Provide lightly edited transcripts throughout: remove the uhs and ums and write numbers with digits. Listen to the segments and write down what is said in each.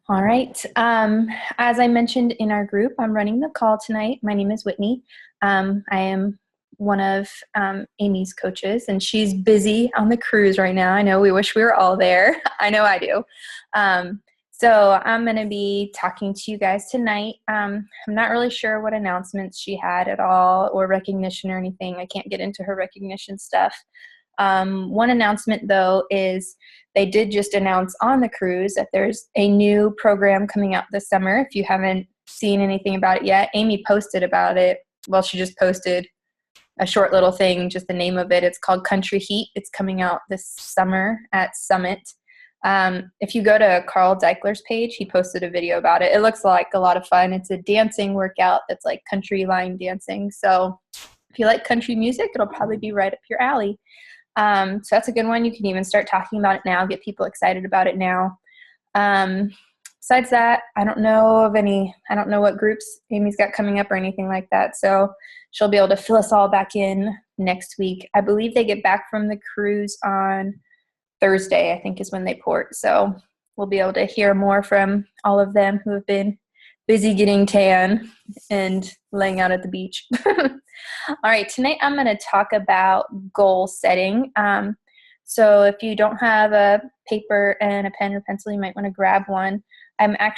All right. As I mentioned in our group, I'm running the call tonight. My name is Whitney. I am one of Amy's coaches, and she's busy on the cruise right now. I know we wish we were all there. I know I do. So I'm going to be talking to you guys tonight. I'm not really sure what announcements she had at all or recognition or anything. I can't get into her recognition stuff. One announcement, though, is they did just announce on the cruise that there's a new program coming out this summer. If you haven't seen anything about it yet, Amy posted about it. Well, she just posted a short little thing, just the name of it. It's called Country Heat. It's coming out this summer at Summit. If you go to Carl Deichler's page, he posted a video about it. It looks like a lot of fun. It's a dancing workout that's like country line dancing. So if you like country music, it'll probably be right up your alley. So that's a good one. You can even start talking about it now, get people excited about it now. Besides that, I don't know what groups Amy's got coming up or anything like that. So she'll be able to fill us all back in next week. I believe they get back from the cruise on Thursday, I think is when they port. So we'll be able to hear more from all of them who have been busy getting tan and laying out at the beach. All right, tonight I'm going to talk about goal setting. So if you don't have a paper and a pen or pencil, you might want to grab one. I've got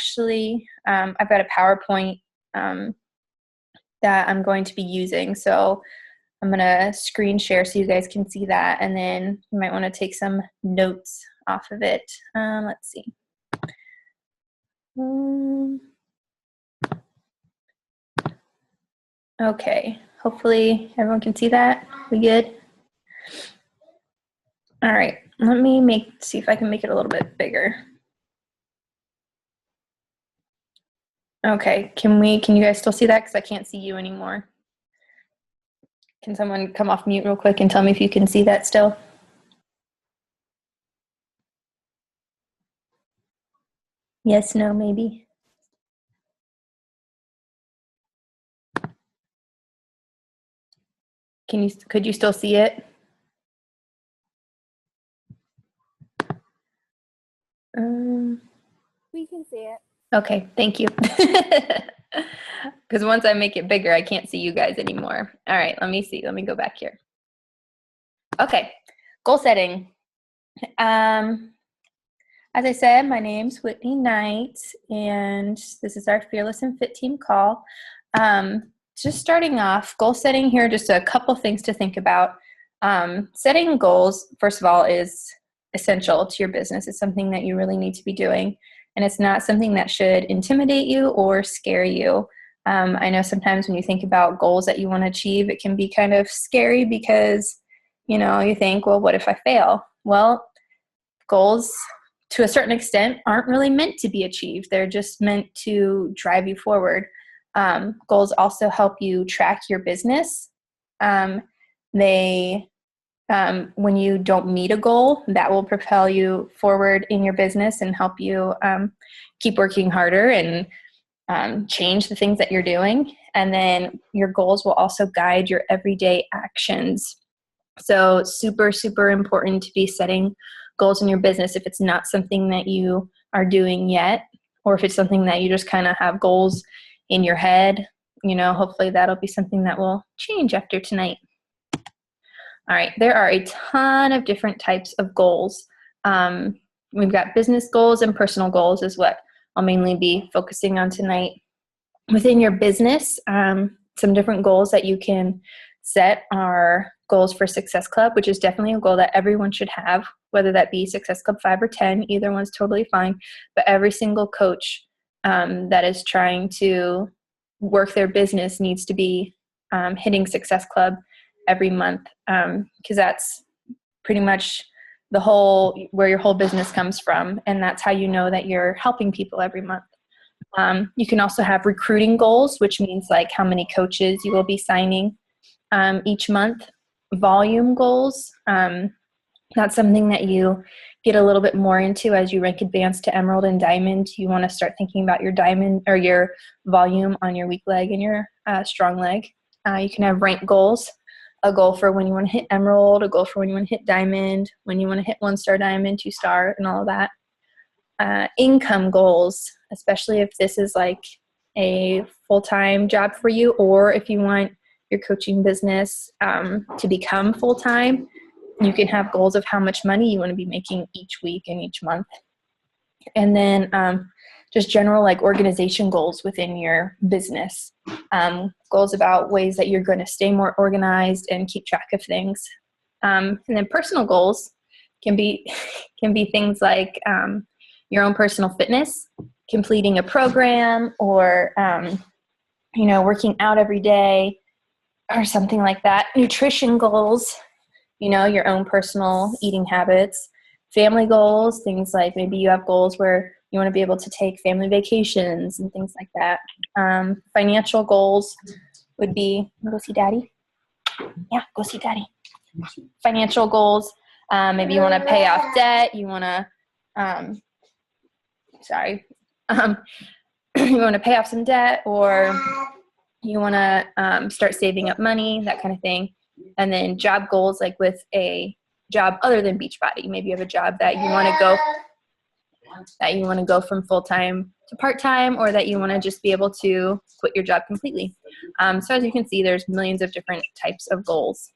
a PowerPoint that I'm going to be using. So I'm going to screen share so you guys can see that, and then you might want to take some notes off of it. Let's see. Okay, hopefully everyone can see that. We good? All right, let me see if I can make it a little bit bigger. Okay, can you guys still see that? Because I can't see you anymore. Can someone come off mute real quick and tell me if you can see that still? Yes, no, maybe. Could you still see it? We can see it. Okay, thank you. Because once I make it bigger, I can't see you guys anymore. All right, let me see. Let me go back here. Okay, goal setting. As I said, my name's Whitney Knight, and this is our Fearless and Fit Team call. Just starting off, goal setting here, just a couple things to think about. Setting goals, first of all, is essential to your business. It's something that you really need to be doing, and it's not something that should intimidate you or scare you. I know sometimes when you think about goals that you want to achieve, it can be kind of scary because, you think, well, what if I fail? Well, goals to a certain extent aren't really meant to be achieved. They're just meant to drive you forward. Goals also help you track your business. When you don't meet a goal, that will propel you forward in your business and help you keep working harder and change the things that you're doing. And then your goals will also guide your everyday actions. So super, super important to be setting goals in your business if it's not something that you are doing yet, or if it's something that you just kind of have goals in your head. Hopefully that'll be something that will change after tonight. All right, there are a ton of different types of goals. We've got business goals and personal goals is what I'll mainly be focusing on tonight. Within your business, some different goals that you can set are goals for Success Club, which is definitely a goal that everyone should have, whether that be Success Club 5 or 10, either one's totally fine. But every single coach that is trying to work their business needs to be hitting Success Club every month, because that's pretty much where your whole business comes from, and that's how you know that you're helping people every month. You can also have recruiting goals, which means like how many coaches you will be signing each month. Volume goals, that's something that you get a little bit more into as you rank advanced to Emerald and Diamond. You want to start thinking about your diamond or your volume on your weak leg and your strong leg. You can have rank goals, a goal for when you want to hit Emerald, a goal for when you want to hit Diamond, when you want to hit 1-star Diamond, 2-star, and all of that. income goals, especially if this is like a full-time job for you, or if you want your coaching business to become full-time. You can have goals of how much money you want to be making each week and each month. And then just general like organization goals within your business. Goals about ways that you're going to stay more organized and keep track of things. And then personal goals can be things like your own personal fitness, completing a program, or working out every day, or something like that. Nutrition goals, your own personal eating habits. Family goals, things like maybe you have goals where you want to be able to take family vacations and things like that. Financial goals would be, go see daddy? Yeah, go see daddy. Financial goals, maybe you want to pay off debt, you want to, you want to pay off some debt, or you want to start saving up money, that kind of thing. And then job goals, like with a job other than Beachbody. Maybe you have a job that you want to go from full-time to part-time, or that you want to just be able to quit your job completely. So as you can see, there's millions of different types of goals.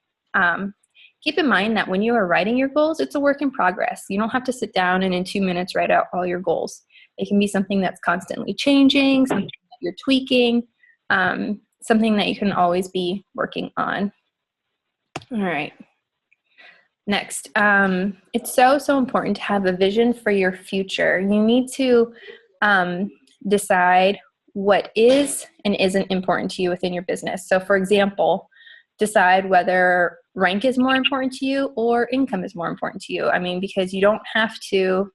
Keep in mind that when you are writing your goals, it's a work in progress. You don't have to sit down and in 2 minutes write out all your goals. It can be something that's constantly changing, something that you're tweaking, something that you can always be working on. All right. Next, it's so important to have a vision for your future. You need to decide what is and isn't important to you within your business. So for example, decide whether rank is more important to you or income is more important to you. I mean, because you don't have to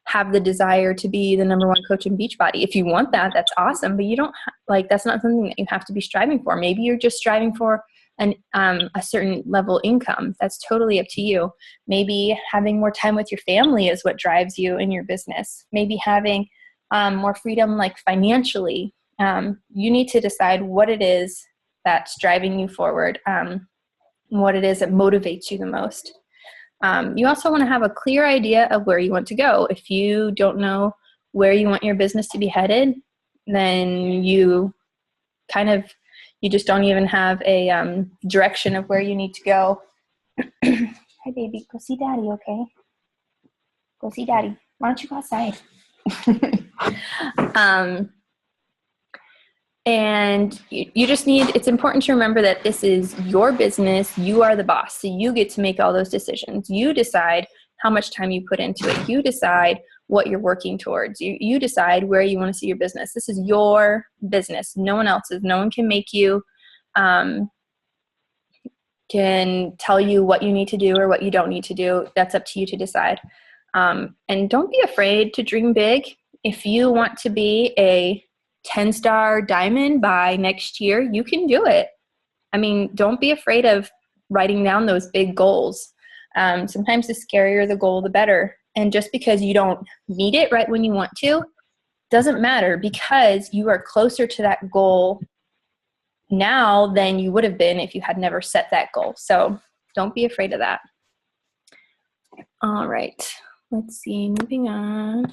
have the desire to be the #1 coach in Beachbody. If you want that, that's awesome, but you don't that's not something that you have to be striving for. Maybe you're just striving for a certain level income. That's totally up to you. Maybe having more time with your family is what drives you in your business. Maybe having more freedom, like financially. You need to decide what it is that's driving you forward, what it is that motivates you the most. You also want to have a clear idea of where you want to go. If you don't know where you want your business to be headed, then you just don't even have a direction of where you need to go. Hi, baby. Go see daddy, okay? Go see daddy. Why don't you go outside? And you just it's important to remember that this is your business. You are the boss. So you get to make all those decisions. You decide how much time you put into it. You decide what you're working towards. You decide where you want to see your business. This is your business. No one else's. No one can make you, can tell you what you need to do or what you don't need to do. That's up to you to decide. And don't be afraid to dream big. If you want to be a 10-star diamond by next year, you can do it. I mean, don't be afraid of writing down those big goals. Sometimes the scarier the goal, the better. And just because you don't meet it right when you want to, doesn't matter, because you are closer to that goal now than you would have been if you had never set that goal. So don't be afraid of that. All right, let's see, moving on.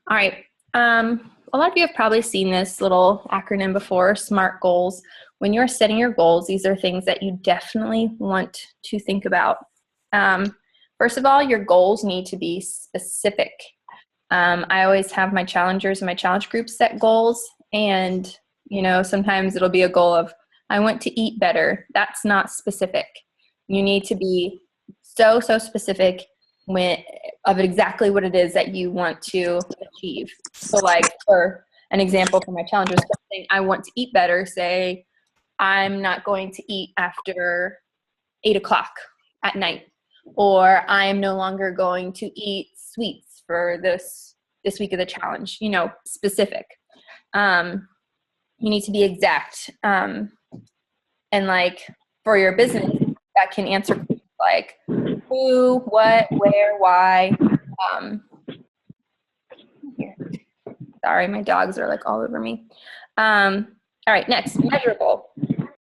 All right. A lot of you have probably seen this little acronym before, SMART goals. When you're setting your goals, these are things that you definitely want to think about. First of all, your goals need to be specific. I always have my challengers and my challenge groups set goals, and sometimes it'll be a goal of, I want to eat better. That's not specific. You need to be so specific of exactly what it is that you want to achieve. So like, for an example for my challengers, saying I want to eat better, say I'm not going to eat after 8 o'clock at night, or I'm no longer going to eat sweets for this week of the challenge, specific. You need to be exact. And like for your business, that can answer like who, what, where, why. Here. Sorry, my dogs are like all over me. All right, next, measurable.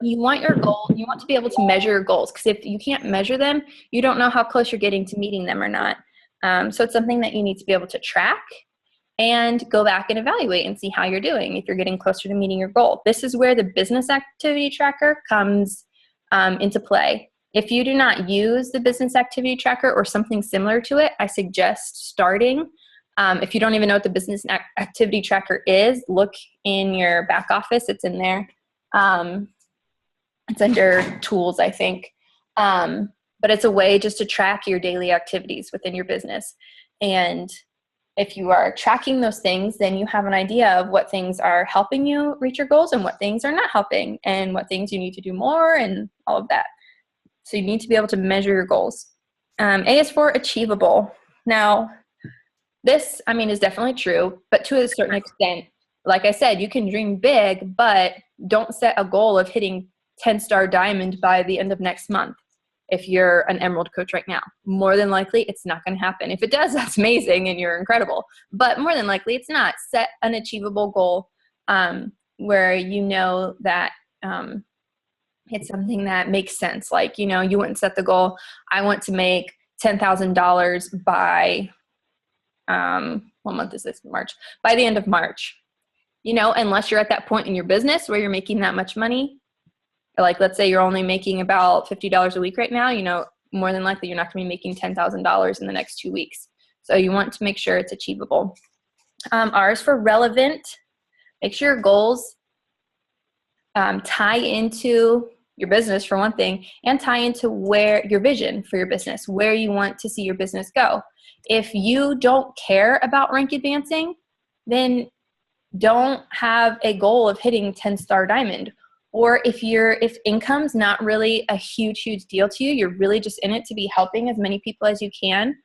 You want your goal, you want to be able to measure your goals, because if you can't measure them, you don't know how close you're getting to meeting them or not. So it's something that you need to be able to track and go back and evaluate and see how you're doing if you're getting closer to meeting your goal. This is where the business activity tracker comes into play. If you do not use the business activity tracker or something similar to it, I suggest starting. If you don't even know what the business activity tracker is, look in your back office. It's in there. It's under tools, I think. But it's a way just to track your daily activities within your business. And if you are tracking those things, then you have an idea of what things are helping you reach your goals and what things are not helping and what things you need to do more and all of that. So you need to be able to measure your goals. A is for achievable. Now, this, is definitely true, but to a certain extent, like I said, you can dream big, but don't set a goal of hitting 10-star diamond by the end of next month. If you're an Emerald coach right now, more than likely it's not going to happen. If it does, that's amazing and you're incredible, but more than likely it's not. Set an achievable goal where you know that it's something that makes sense. Like, you wouldn't set the goal, I want to make $10,000 by, what month is this? March. By the end of March, unless you're at that point in your business where you're making that much money. Like, let's say you're only making about $50 a week right now, more than likely you're not going to be making $10,000 in the next 2 weeks. So you want to make sure it's achievable. R is for relevant. Make sure your goals tie into your business for one thing, and tie into where your vision for your business, where you want to see your business go. If you don't care about rank advancing, then don't have a goal of hitting 10-star diamond. Or if income's not really a huge deal to you, you're really just in it to be helping as many people as you can,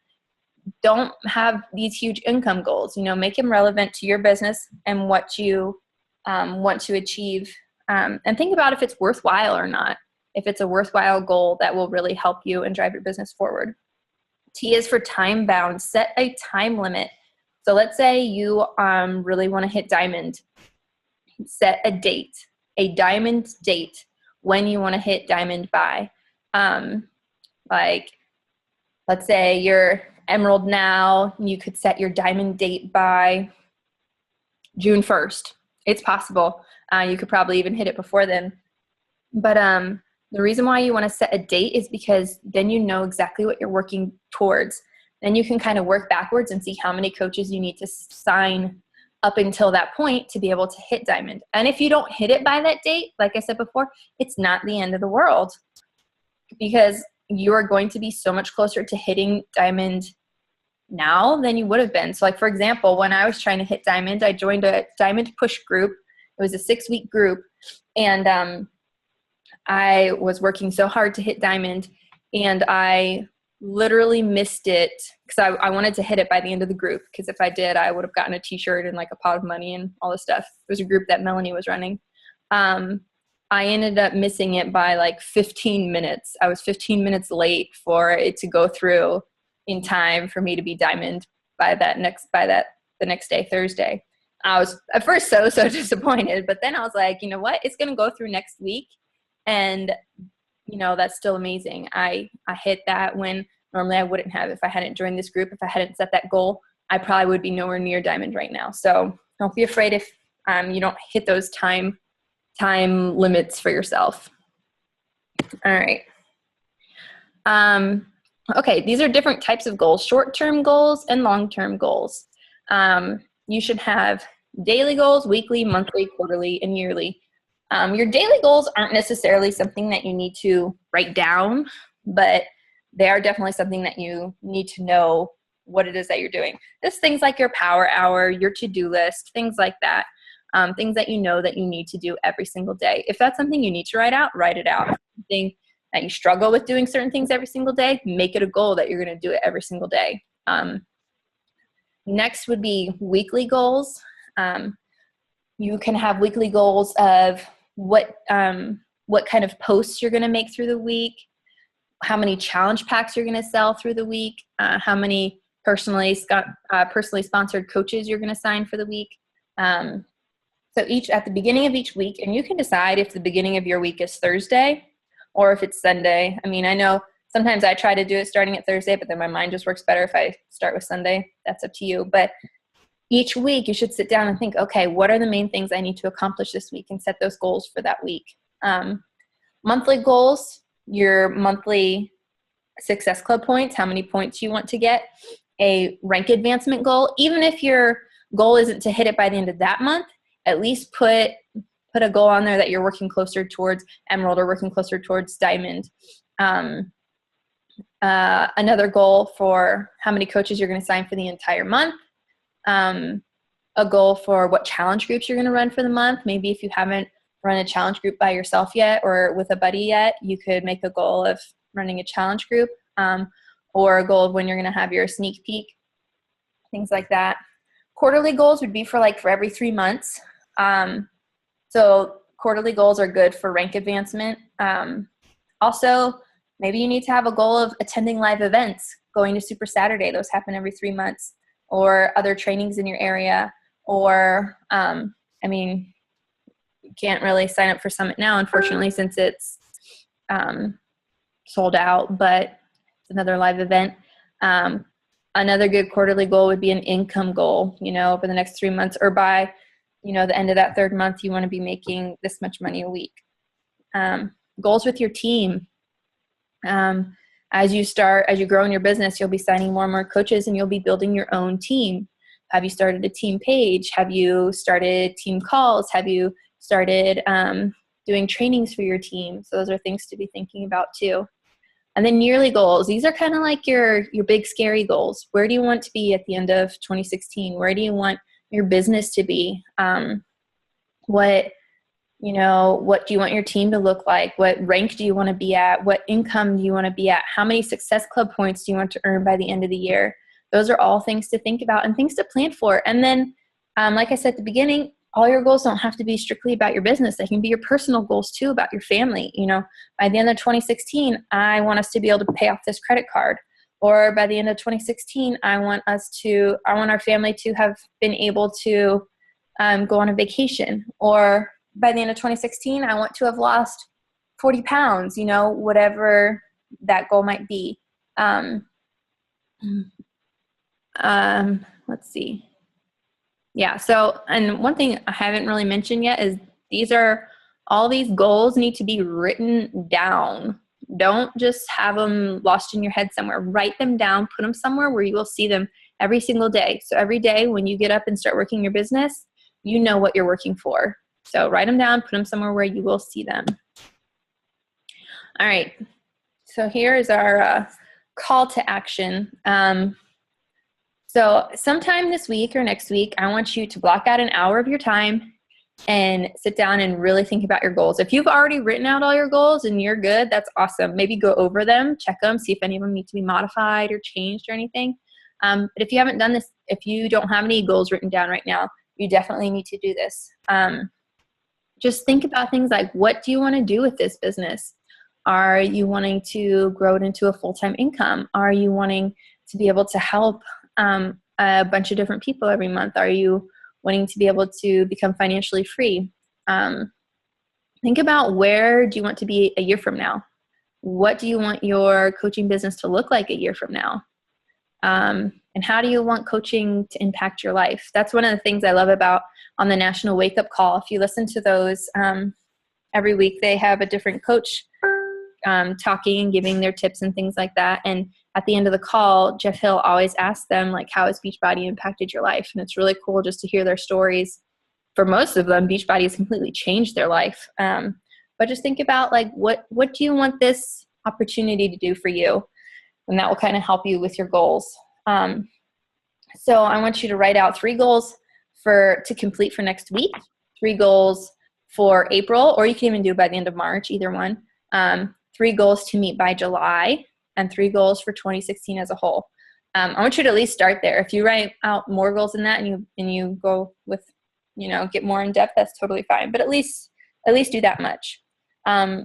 don't have these huge income goals. Make them relevant to your business and what you want to achieve. And think about if it's worthwhile or not. If it's a worthwhile goal that will really help you and drive your business forward. T is for time bound. Set a time limit. So let's say you really want to hit diamond. Set a date. A diamond date when you want to hit diamond by. Like, let's say you're Emerald now, you could set your diamond date by June 1st. It's possible. You could probably even hit it before then. But the reason why you want to set a date is because then you know exactly what you're working towards. Then you can kind of work backwards and see how many coaches you need to sign up until that point to be able to hit diamond. And if you don't hit it by that date, like I said before, it's not the end of the world, because you are going to be so much closer to hitting diamond now than you would have been. So like, for example, when I was trying to hit diamond, I joined a diamond push group. It was a 6-week group. And I was working so hard to hit diamond, and I literally missed it because I wanted to hit it by the end of the group, because if I did, I would have gotten a t-shirt and like a pot of money and all this stuff. It was a group that Melanie was running. I ended up missing it by like 15 minutes. I was 15 minutes late for it to go through in time for me to be diamond by the next day, Thursday. I was at first so disappointed, but then I was like, you know what? It's going to go through next week. And that's still amazing. I hit that when normally I wouldn't have. If I hadn't joined this group, if I hadn't set that goal, I probably would be nowhere near diamond right now. So don't be afraid if you don't hit those time limits for yourself. All right. Okay, these are different types of goals: short-term goals and long-term goals. You should have daily goals, weekly, monthly, quarterly, and yearly. Your daily goals aren't necessarily something that you need to write down, but they are definitely something that you need to know what it is that you're doing. There's things like your power hour, your to-do list, things like that. Things that you know that you need to do every single day. If that's something you need to write it out. If something that you struggle with doing certain things every single day, make it a goal that you're going to do it every single day. Next would be weekly goals. You can have weekly goals of what kind of posts you're going to make through the week, how many challenge packs you're going to sell through the week, how many personally sponsored coaches you're going to sign for the week. So at the beginning of each week, and you can decide if the beginning of your week is Thursday or if it's Sunday. I mean, I know Sometimes I try to do it starting at Thursday, but then my mind just works better if I start with Sunday. That's up to you. But each week you should sit down and think, okay, what are the main things I need to accomplish this week, and set those goals for that week. Monthly goals, your monthly Success Club points, how many points you want to get. A rank advancement goal, even if your goal isn't to hit it by the end of that month, at least put a goal on there that you're working closer towards Emerald or working closer towards Diamond. Another goal for how many coaches you're going to sign for the entire month. A goal for what challenge groups you're going to run for the month. Maybe if you haven't run a challenge group by yourself yet or with a buddy yet, you could make a goal of running a challenge group, or a goal of when you're going to have your sneak peek, things like that. Quarterly goals would be for every 3 months. So quarterly goals are good for rank advancement. Also, maybe you need to have a goal of attending live events, going to Super Saturday. Those happen every 3 months, or other trainings in your area. Or, you can't really sign up for Summit now, unfortunately, since it's sold out, but it's another live event. Another good quarterly goal would be an income goal, over the next 3 months, or by, the end of that third month, you want to be making this much money a week. Goals with your team. As you grow in your business, you'll be signing more and more coaches, and you'll be building your own team. Have you started a team page? Have you started team calls? Have you started doing trainings for your team? So those are things to be thinking about too. And then yearly goals. These are kind of like your big scary goals. Where do you want to be at the end of 2016? Where do you want your business to be? What do you want your team to look like? What rank do you want to be at? What income do you want to be at? How many Success Club points do you want to earn by the end of the year? Those are all things to think about and things to plan for. And then, like I said at the beginning, all your goals don't have to be strictly about your business. They can be your personal goals too, about your family. By the end of 2016, I want us to be able to pay off this credit card. Or by the end of 2016, I want our family to have been able to go on a vacation. Or by the end of 2016, I want to have lost 40 pounds, whatever that goal might be. Let's see. Yeah. So, and one thing I haven't really mentioned yet is all these goals need to be written down. Don't just have them lost in your head somewhere. Write them down, put them somewhere where you will see them every single day. So every day when you get up and start working your business, you know what you're working for. So write them down, put them somewhere where you will see them. All right. So here is our call to action. So sometime this week or next week, I want you to block out an hour of your time and sit down and really think about your goals. If you've already written out all your goals and you're good, that's awesome. Maybe go over them, check them, see if any of them need to be modified or changed or anything. But if you haven't done this, if you don't have any goals written down right now, you definitely need to do this. Just think about things like, what do you want to do with this business? Are you wanting to grow it into a full-time income? Are you wanting to be able to help a bunch of different people every month? Are you wanting to be able to become financially free? Think about, where do you want to be a year from now? What do you want your coaching business to look like a year from now? And how do you want coaching to impact your life? That's one of the things I love about on the National Wake Up Call. If you listen to those every week, they have a different coach talking and giving their tips and things like that. And at the end of the call, Jeff Hill always asks them, how has Beachbody impacted your life? And it's really cool just to hear their stories. For most of them, Beachbody has completely changed their life. But just think about, what do you want this opportunity to do for you? And that will kind of help you with your goals. So I want you to write out 3 goals to complete for next week, 3 goals for April, or you can even do it by the end of March, either one. 3 goals to meet by July, and 3 goals for 2016 as a whole. I want you to at least start there. If you write out more goals than that and you go with, get more in depth, that's totally fine. But at least do that much.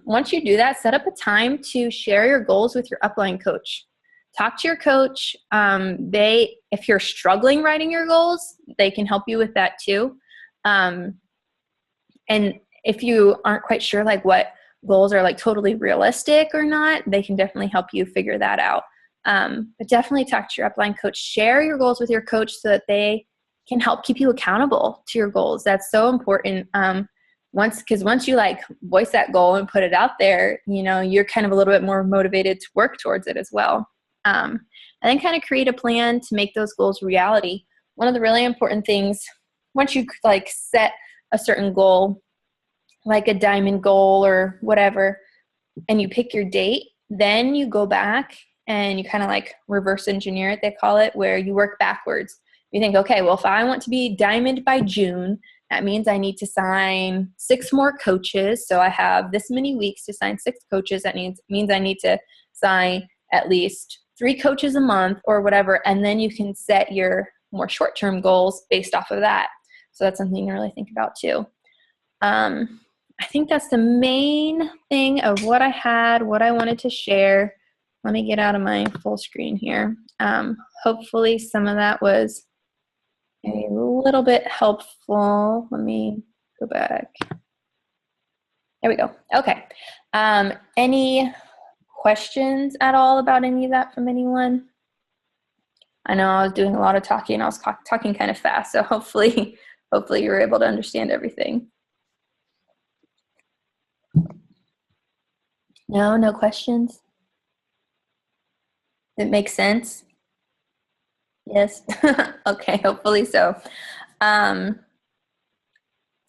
Once you do that, set up a time to share your goals with your upline coach. Talk to your coach. If you're struggling writing your goals, they can help you with that too. And if you aren't quite sure, goals are like totally realistic or not, they can definitely help you figure that out. But definitely talk to your upline coach. Share your goals with your coach so that they can help keep you accountable to your goals. That's so important. Once you like voice that goal and put it out there, you know, you're kind of a little bit more motivated to work towards it as well. And then kind of create a plan to make those goals reality. One of the really important things, once you like set a certain goal, like a diamond goal or whatever, and you pick your date, then you go back and you kind of like reverse engineer it, they call it, where you work backwards. You think, okay, well, if I want to be diamond by June, that means I need to sign 6 more coaches. So I have this many weeks to sign 6 coaches. That means I need to sign at least 3 coaches a month or whatever. And then you can set your more short-term goals based off of that. So that's something to really think about too. I think that's the main thing of what I had, what I wanted to share. Let me get out of my full screen here. Hopefully some of that was a little bit helpful. Let me go back. There we go. Okay. Any questions at all about any of that from anyone? I know I was doing a lot of talking. I was talking kind of fast, so hopefully you were able to understand everything. No questions? It makes sense? Yes. Okay, hopefully so. So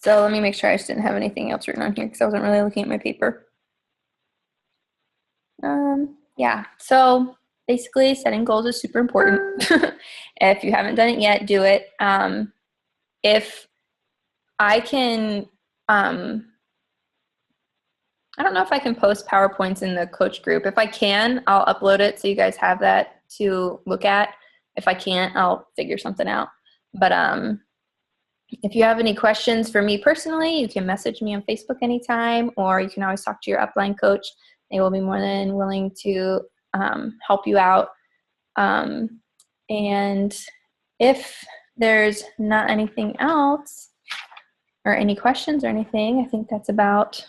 let me make sure I just didn't have anything else written on here because I wasn't really looking at my paper. Yeah, so basically setting goals is super important. If you haven't done it yet, do it. If I can, I don't know if I can post PowerPoints in the coach group. If I can, I'll upload it so you guys have that to look at. If I can't, I'll figure something out. But if you have any questions for me personally, you can message me on Facebook anytime, or you can always talk to your upline coach. They will be more than willing to help you out. And if there's not anything else or any questions or anything, I think that's about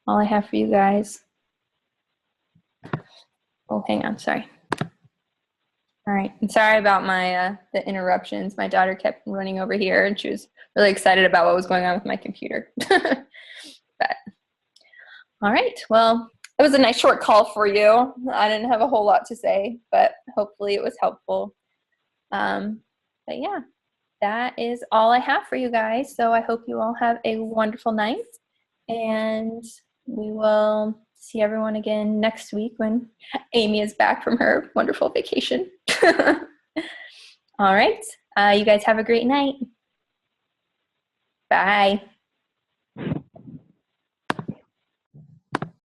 all I have for you guys. Oh, hang on, sorry. All right, I'm sorry about my the interruptions. My daughter kept running over here and she was really excited about what was going on with my computer. But, all right, well, it was a nice short call for you. I didn't have a whole lot to say, but hopefully it was helpful. But yeah, that is all I have for you guys. So I hope you all have a wonderful night, and we will see everyone again next week when Amy is back from her wonderful vacation. All right. You guys have a great night. Bye.